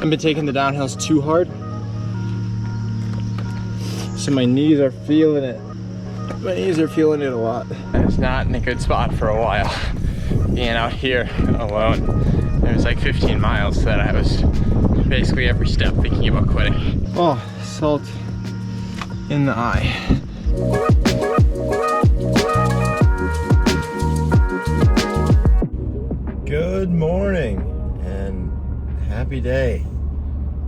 I've been taking the downhills too hard, so my knees are feeling it. My knees are feeling it a lot. I was not in a good spot for a while. Being out here alone, it was like 15 miles that I was basically every step thinking about quitting. Oh, salt in the eye. Good morning and happy day.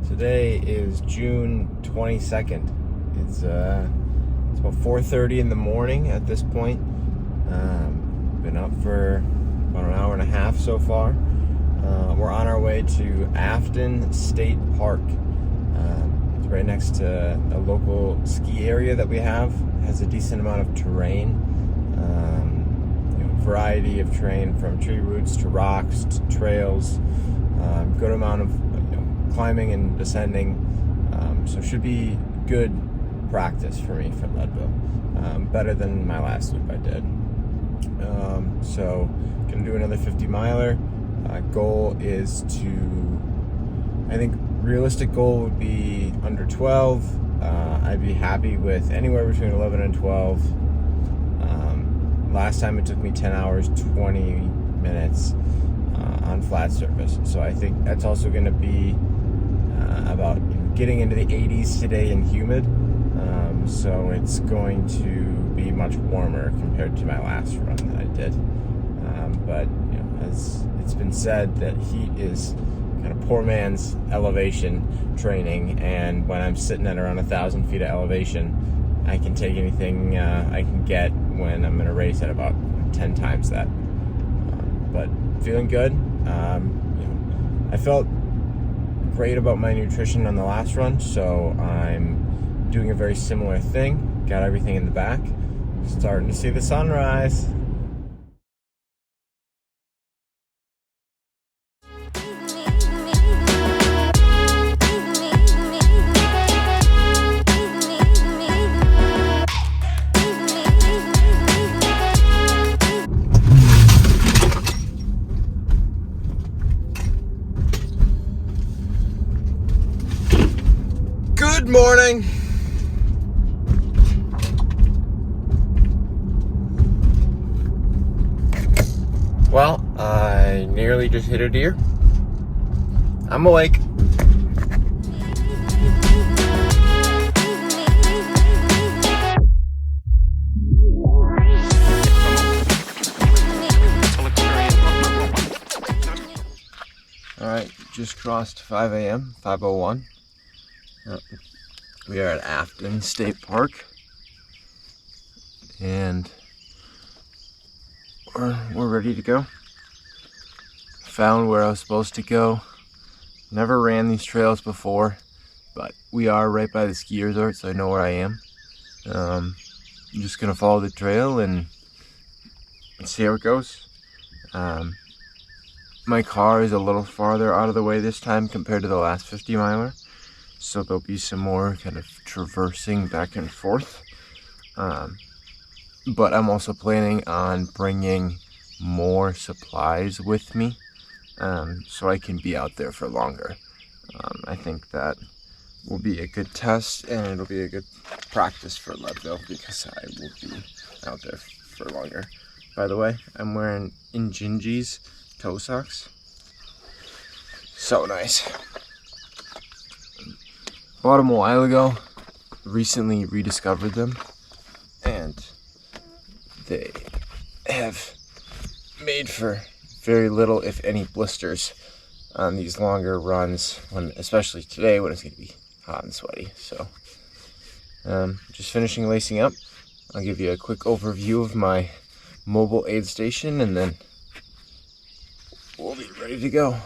Today is June 22nd. It's about 4:30 in the morning at this point. Been up for about an hour and a half so far. We're on our way to Afton State Park. It's right next to a local ski area that we have. It has a decent amount of terrain. Variety of terrain from tree roots to rocks to trails. Good amount of climbing and descending. So it should be good practice for me for Leadville. Better than my last loop I did. So gonna do another 50 miler. Goal is to, I think realistic goal would be under 12. I'd be happy with anywhere between 11 and 12. Last time it took me 10 hours, 20 minutes on flat surface. So I think that's also gonna be about getting into the 80s today and humid. So it's going to be much warmer compared to my last run that I did. But as it's been said, that heat is kind of poor man's elevation training, and when I'm sitting at around 1,000 feet of elevation, I can take anything I can get when I'm in a race at about 10 times that. But feeling good. I felt great about my nutrition on the last run, so I'm doing a very similar thing. Got everything in the back. Starting to see the sunrise. Good morning. Well, I nearly just hit a deer. I'm awake. All right, just crossed 5 a.m., 5:01. We are at Afton State Park, and we're ready to go. Found where I was supposed to go. Never ran these trails before, but we are right by the ski resort, so I know where I am. I'm just gonna follow the trail and see how it goes. My car is a little farther out of the way this time compared to the last 50 miler. So there'll be some more kind of traversing back and forth. But I'm also planning on bringing more supplies with me, so I can be out there for longer. I think that will be a good test, and it'll be a good practice for Leadville because I will be out there for longer. By the way, I'm wearing Injinji's toe socks. So nice. Bought them a while ago, recently rediscovered them, and they have made for very little, if any, blisters on these longer runs, especially today when it's going to be hot and sweaty. So just finishing lacing up. I'll give you a quick overview of my mobile aid station, and then we'll be ready to go.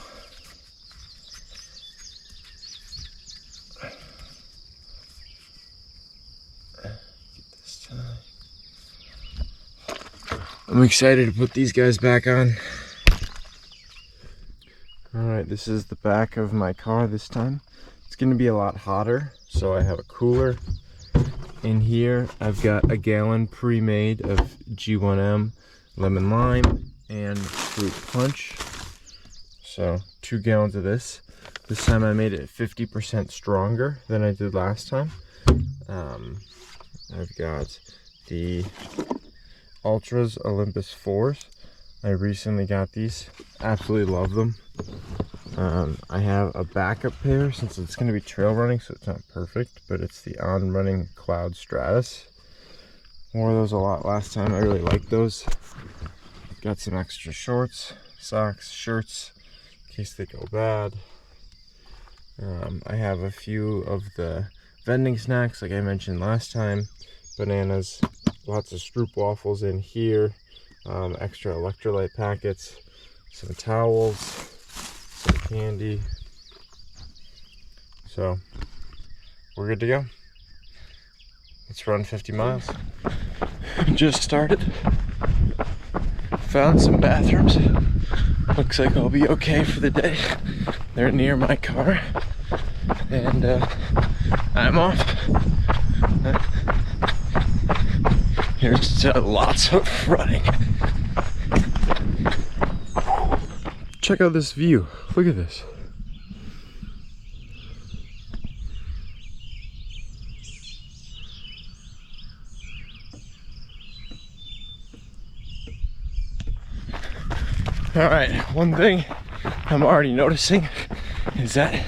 I'm excited to put these guys back on. Alright, this is the back of my car this time. It's going to be a lot hotter, so I have a cooler. In here, I've got a gallon pre-made of G1M lemon lime and fruit punch. So 2 gallons of this. This time I made it 50% stronger than I did last time. I've got the Ultras Olympus 4s. I recently got these. Absolutely love them. I have a backup pair since it's going to be trail running, so it's not perfect, but it's the On Running Cloud Stratus. Wore those a lot last time. I really like those. Got some extra shorts, socks, shirts in case they go bad. I have a few of the vending snacks like I mentioned last time. Bananas, lots of Stroop waffles in here, extra electrolyte packets, some towels, some candy. So we're good to go. Let's run 50 miles. Just started. Found some bathrooms. Looks like I'll be okay for the day. They're near my car. And I'm off. Here's lots of running. Check out this view. Look at this. Alright, one thing I'm already noticing is that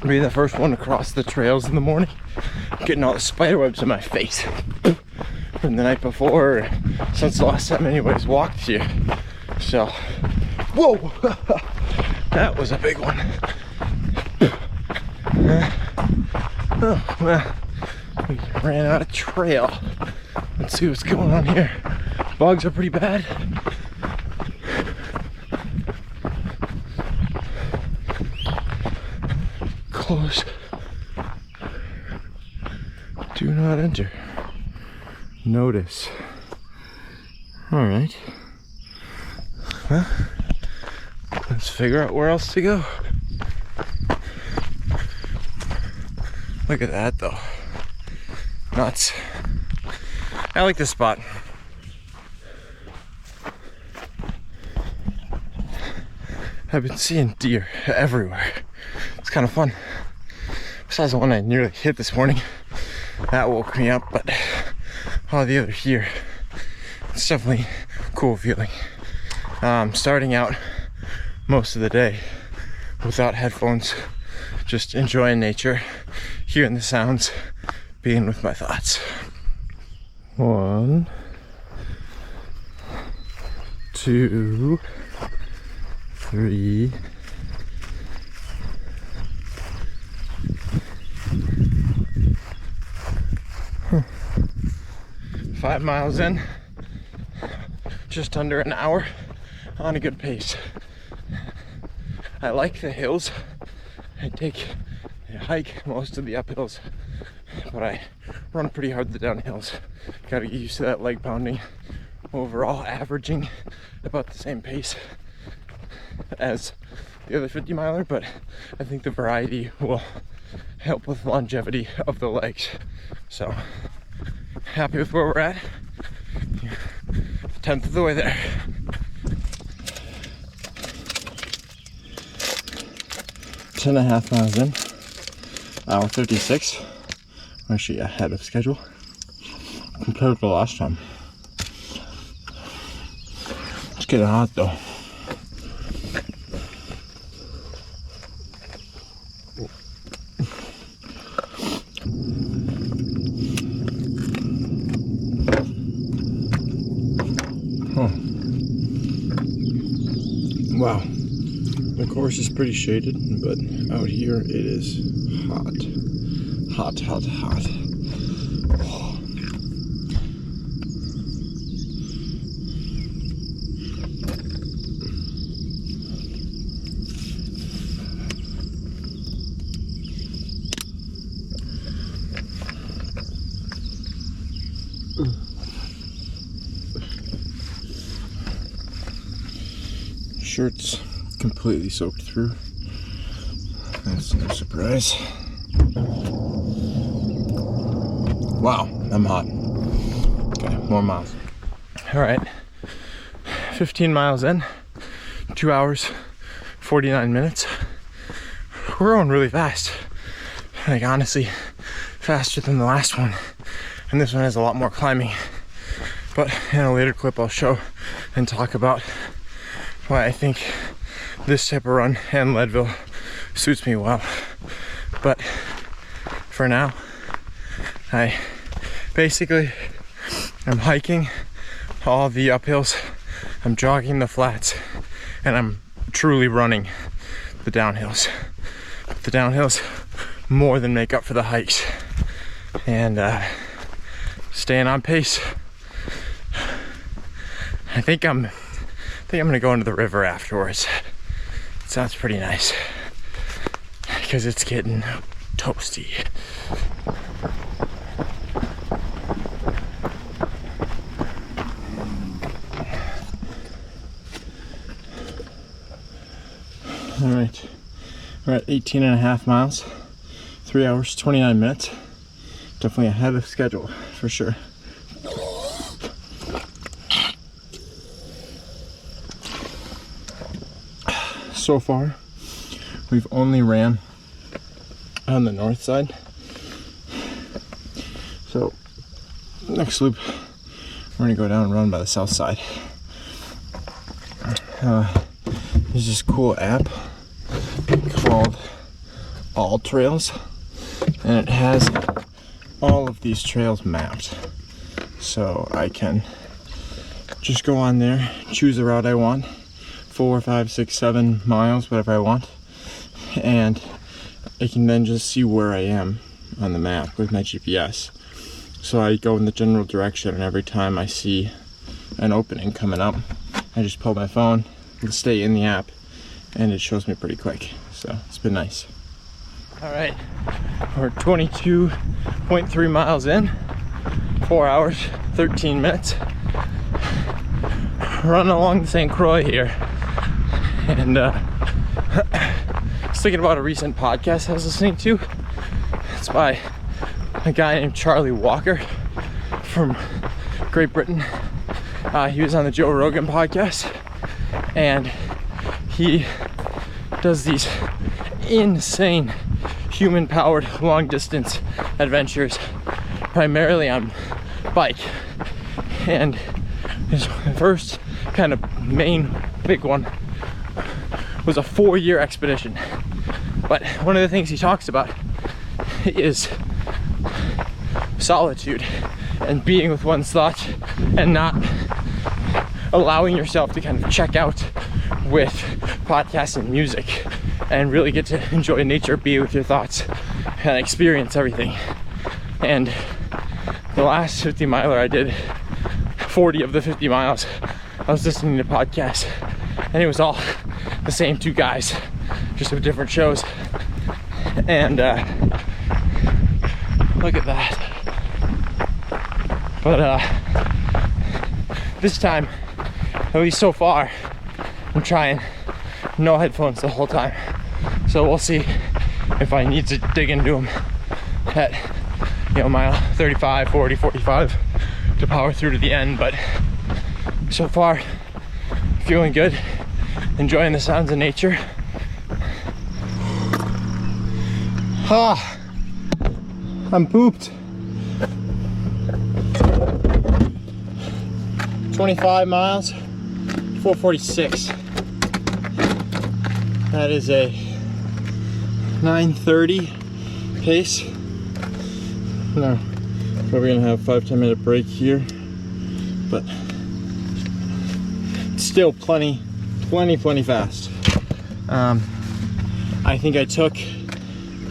being the first one across the trails in the morning, I'm getting all the spider webs in my face from the night before, or since the last time anybody's walked here. So, whoa! That was a big one. Oh, well, we ran out of trail. Let's see what's going on here. Bugs are pretty bad. Close. Do not enter. Notice. Alright. Well, let's figure out where else to go. Look at that though. Nuts. I like this spot. I've been seeing deer everywhere. It's kind of fun. Besides the one I nearly hit this morning, that woke me up, but all the others here, it's definitely a cool feeling. Starting out most of the day without headphones, just enjoying nature, hearing the sounds, being with my thoughts. 1, 2, 3. 5 miles in, just under an hour, on a good pace. I like the hills. I hike most of the uphills, but I run pretty hard the downhills. Gotta get used to that leg pounding. Overall, averaging about the same pace as the other 50 miler, but I think the variety will help with longevity of the legs. So happy with where we're at. 1/10 of the way there. Ten and a half miles in, hour 36. I'm actually ahead of schedule compared to last time. It's getting hot though. Wow, the course is pretty shaded, but out here it is hot. Hot, hot, hot. Oh. Shirt's completely soaked through. That's no surprise. Wow, I'm hot. Okay, more miles. All right, 15 miles in, 2 hours, 49 minutes. we're going really fast. Like, honestly, faster than the last one. And this one has a lot more climbing. But in a later clip, I'll show and talk about why I think this type of run and Leadville suits me well. But for now, I'm hiking all the uphills, I'm jogging the flats, and I'm truly running the downhills. The downhills more than make up for the hikes, and staying on pace. I think I'm gonna go into the river afterwards. It sounds pretty nice because it's getting toasty. All right, we're at 18.5 miles, 3 hours, 29 minutes. Definitely ahead of schedule for sure. So far, we've only ran on the north side. So next loop, we're gonna go down and run by the south side. There's this cool app called All Trails, and it has all of these trails mapped. So I can just go on there, choose a route I want, 4, 5, 6, 7 miles, whatever I want, and I can then just see where I am on the map with my GPS. So I go in the general direction, and every time I see an opening coming up, I just pull my phone and stay in the app, and it shows me pretty quick. So it's been nice. All right, we're 22.3 miles in, 4 hours, 13 minutes. Running along the St. Croix here, and I was thinking about a recent podcast I was listening to. It's by a guy named Charlie Walker from Great Britain. He was on the Joe Rogan podcast, and he does these insane human-powered long-distance adventures, primarily on bike. And his first kind of main big one was a 4-year expedition. But one of the things he talks about is solitude and being with one's thoughts and not allowing yourself to kind of check out with podcasts and music and really get to enjoy nature, be with your thoughts, and experience everything. And the last 50 miler I did, 40 of the 50 miles, I was listening to podcasts, and it was all the same 2 guys, just with different shows. And look at that. But this time, at least so far, I'm trying no headphones the whole time. So we'll see if I need to dig into them at, mile 35, 40, 45 to power through to the end. But so far, feeling good, enjoying the sounds of nature. I'm pooped. 25 miles, 4:46. That is a 9:30 pace. No, probably gonna have a 5-10 minute break here, but it's still plenty fast. I think I've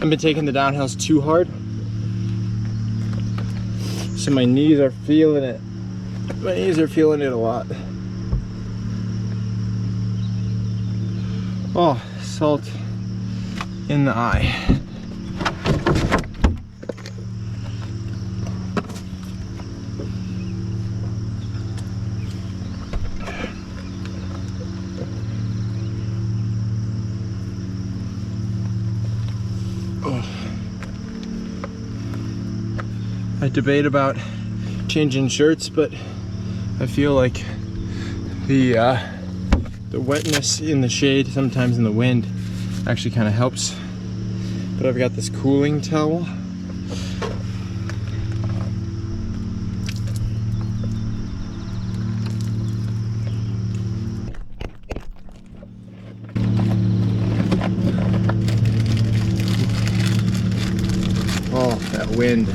been taking the downhills too hard, so my knees are feeling it. My knees are feeling it a lot. Oh, salt in the eye. I debate about changing shirts, but I feel like the wetness in the shade, sometimes in the wind, actually kind of helps but I've got this cooling towel. Oh, that wind.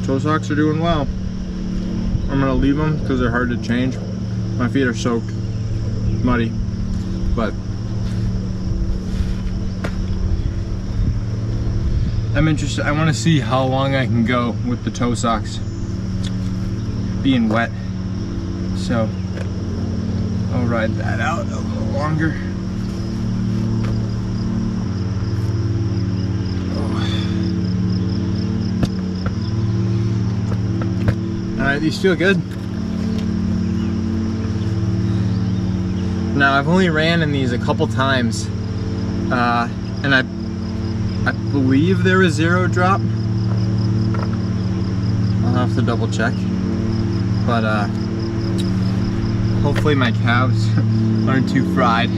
Toe socks are doing well. I'm gonna leave them because they're hard to change. My feet are soaked, muddy, but I'm interested. I want to see how long I can go with the toe socks being wet. So I'll ride that out a little longer. Alright, these feel good. Now I've only ran in these a couple times, and I believe there was 0 drop. I'll have to double check, but hopefully my calves aren't too fried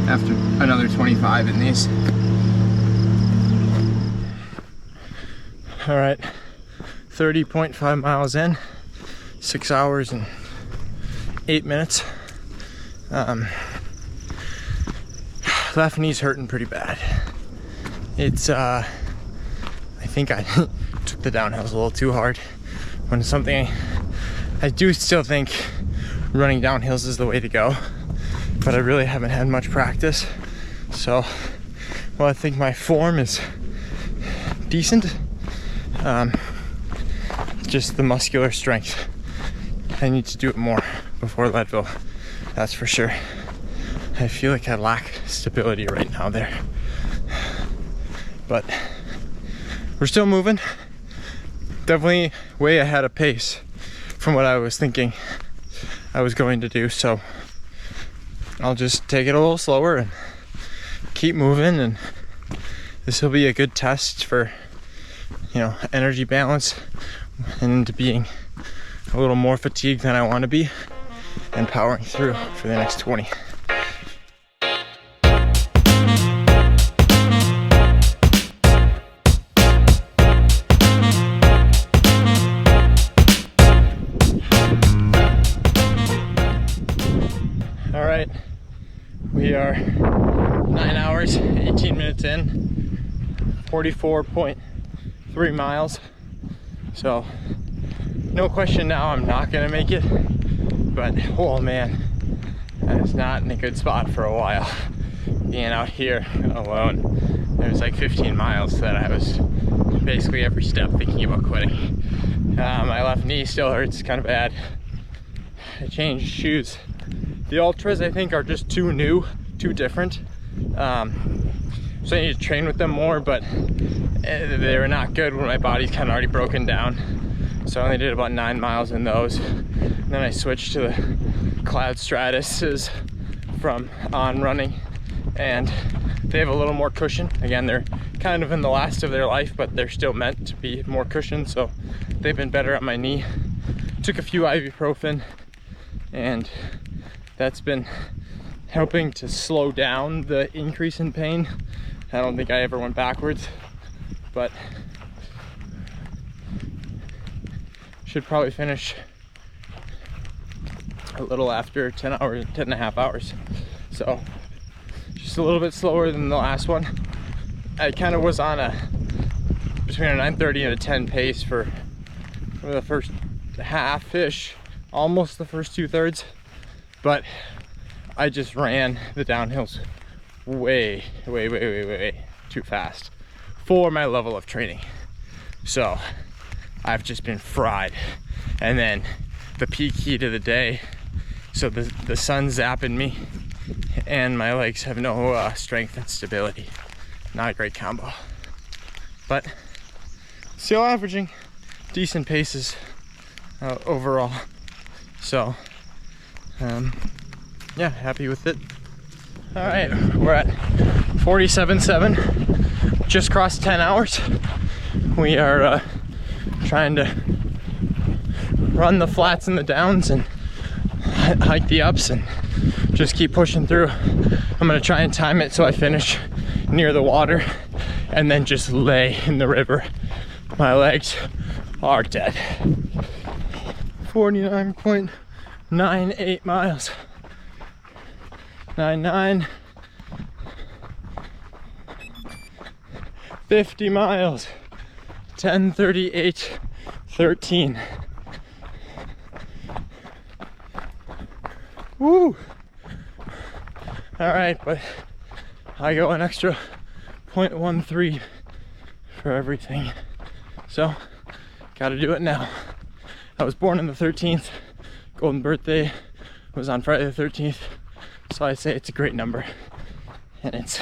after another 25 in these. Alright, 30.5 miles in, 6 hours and 8 minutes. Left knee's hurting pretty bad. It's I think I took the downhills a little too hard. When it's something I do still think running downhills is the way to go, but I really haven't had much practice. So, well, I think my form is decent. Just the muscular strength. I need to do it more before Leadville, that's for sure. I feel like I lack stability right now there. But we're still moving. Definitely way ahead of pace from what I was thinking I was going to do. So I'll just take it a little slower and keep moving, and this will be a good test for, you know, energy balance and into being a little more fatigued than I want to be and powering through for the next 20. All right, we are 9 hours, 18 minutes in, 44.3 miles. So no question now I'm not gonna make it, but oh man, I was not in a good spot for a while. Being out here alone, there was like 15 miles that I was basically every step thinking about quitting. My left knee still hurts kind of bad. I changed shoes. The Ultras, I think, are just too new, too different. So I need to train with them more, but they were not good when my body's kind of already broken down. So I only did about 9 miles in those. And then I switched to the Cloud Stratuses from On Running, and they have a little more cushion. Again, they're kind of in the last of their life, but they're still meant to be more cushioned, so they've been better on my knee. Took a few ibuprofen, and that's been helping to slow down the increase in pain. I don't think I ever went backwards, but should probably finish a little after 10 and a half hours. So just a little bit slower than the last one. I kind of was on between a 9:30 and a 10 pace for the first half-ish, almost the first 2/3, but I just ran the downhills way too fast for my level of training. So I've just been fried. And then the peak heat of the day, so the sun's zapping me and my legs have no strength and stability. Not a great combo, but still averaging decent paces overall. So yeah, happy with it. All right, we're at 47.7, just crossed 10 hours. We are trying to run the flats and the downs and hike the ups and just keep pushing through. I'm gonna try and time it so I finish near the water and then just lay in the river. My legs are dead. 49.98 miles. 99. 50 miles. 10:38:13. Woo! All right, but I go an extra 0.13 for everything. So, gotta do it now. I was born on the 13th. Golden birthday was on Friday the 13th. So I say it's a great number. And it's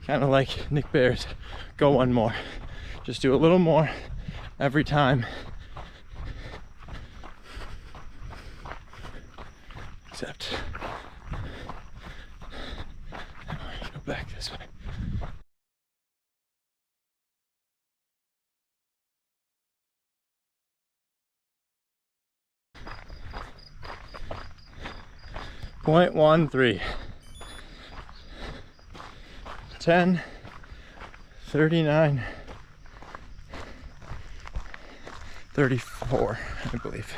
kind of like Nick Bear's go one more. Just do a little more every time. Except, I'm gonna go back this way. Point 1-3. 10, 39, 34, I believe.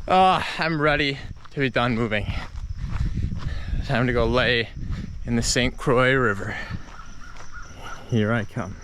I'm ready to be done moving. Time to go lay in the St. Croix River. Here I come.